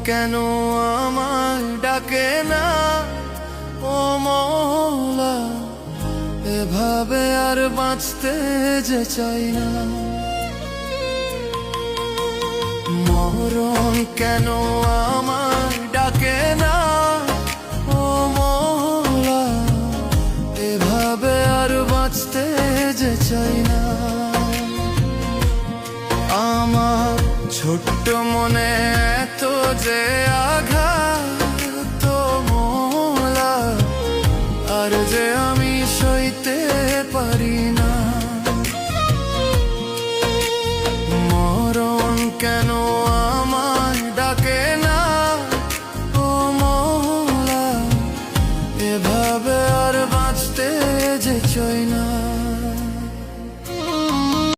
কেন আমায় ডাকে না ও মওলা, এভাবে আর বাঁচতে যে চাই না। মরণ কেন আমায় ডাকে না ও মওলা, এভাবে আর বাঁচতে যে চাই না। আমার ছোট্ট মনে এত যে আঘাত